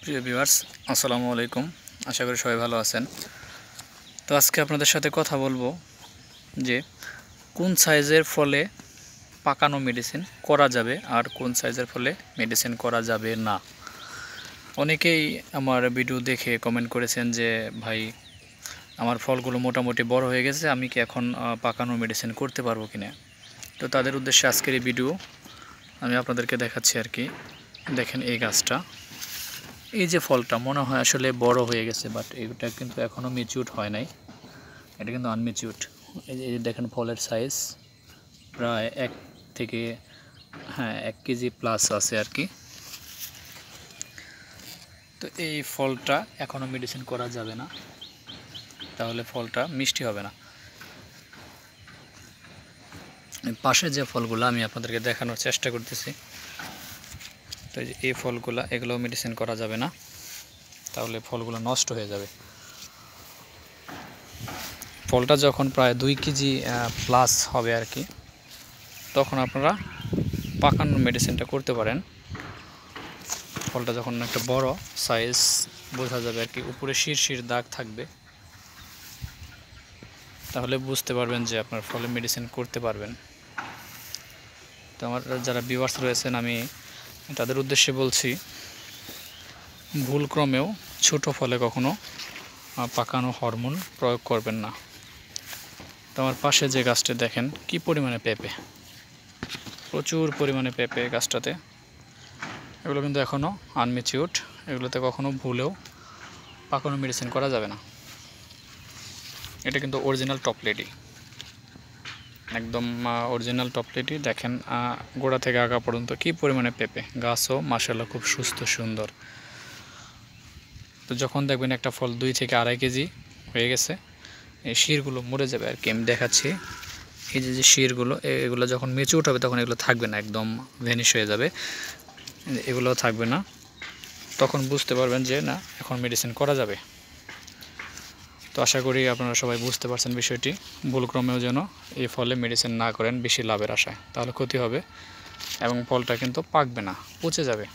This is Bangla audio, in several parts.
প্রিয় ভিউয়ার্স, আসসালামু আলাইকুম। আশা করি সবাই ভালো আছেন। তো আজকে আপনাদের সাথে কথা বলবো যে কোন সাইজের ফলে পাকানো মেডিসিন করা যাবে আর কোন সাইজের ফলে মেডিসিন করা যাবে না। অনেকেই আমার ভিডিও দেখে কমেন্ট করেছেন যে ভাই, আমার ফলগুলো মোটামুটি বড় হয়ে গেছে, আমি কি এখন পাকানো মেডিসিন করতে পারবো কিনা। তো তাদের উদ্দেশ্যে আজকের এই ভিডিও আমি আপনাদেরকে দেখাচ্ছি আর কি। দেখেন এই গাছটা, এই যে ফলটা মনে হয় আসলে বড় হয়ে গেছে, বাট এটা কিন্তু এখনও ম্যাচিউর হয় নাই, এটা কিন্তু আনম্যাচিউরড। এই যে দেখেন ফলের সাইজ প্রায় 1 কেজি প্লাস আছে আর কি। তো এই ফলটা এখনও মেডিসিন করা যাবে না, তাহলে ফলটা মিষ্টি হবে না। পাশে যে ফলগুলো আমি আপনাদেরকে দেখানোর চেষ্টা করতেছি, তো এই ফলগুলো এগুলো মেডিসিন করা যাবে না, তাহলে ফলগুলো নষ্ট হয়ে যাবে। ফলটা যখন প্রায় 2 কেজি প্লাস হবে আর কি, তখন আপনারা পাকানোর মেডিসিনটা করতে পারেন। ফলটা যখন একটা বড় সাইজ বোঝা যাবে আর কি, উপরে শিরশির দাগ থাকবে, তাহলে বুঝতে পারবেন যে আপনার ফলে মেডিসিন করতে পারবেন। তো আমার যারা ভিউয়ার্স রয়েছেন, আমি তাদের উদ্দেশ্যে বলছি, ভুলক্রমেও ছোট ফলে কখনো পাকানো হরমোন প্রয়োগ করবেন না। তো আমার পাশে যে গাছটা দেখেন কি পরিমাণে পেঁপে, প্রচুর পরিমাণে পেঁপে গাছটাতে। এগুলো কিন্তু এখনও আনম্যাচিউরড, এগুলোতে কখনো ভুলেও পাকানো মেডিসিন করা যাবে না। এটা কিন্তু অরিজিনাল টপলেটি, একদম অরিজিনাল টপলেটি। দেখেন গোড়া থেকে আগা পর্যন্ত কি পরিমাণে পেঁপে, গাছও মাশাআল্লাহ খুব সুস্থ সুন্দর। তো যখন দেখবেন একটা ফল 2 থেকে 2.5 কেজি হয়ে গেছে, এই শিরগুলো মরে যাবে আর কি। আমি দেখাচ্ছি, এই যে শিরগুলো, এগুলো যখন ম্যাচিউরড হবে তখন এগুলো থাকবে না, একদম ভ্যানিশ হয়ে যাবে, এগুলো থাকবে না। তখন বুঝতে পারবেন যে না, এখন মেডিসিন করা যাবে। তো আশা করি আপনারা সবাই বুঝতে পারছেন বিষয়টি। ভুলক্রমেও যেন এই ফলে মেডিসিন না করেন বেশি লাভের আশায়, তাহলে ক্ষতি হবে এবং ফলটা কিন্তু পাকবে না, পচে যাবে।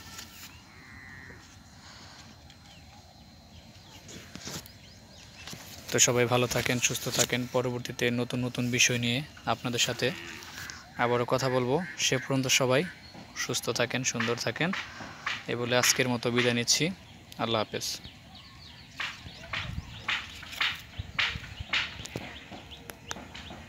তো সবাই ভালো থাকেন, সুস্থ থাকেন। পরবর্তীতে নতুন নতুন বিষয় নিয়ে আপনাদের সাথে আবারও কথা বলবো। সে পর্যন্ত সবাই সুস্থ থাকেন, সুন্দর থাকেন। এই বলে আজকের মতো বিদায় নিচ্ছি। আল্লাহ হাফেজ।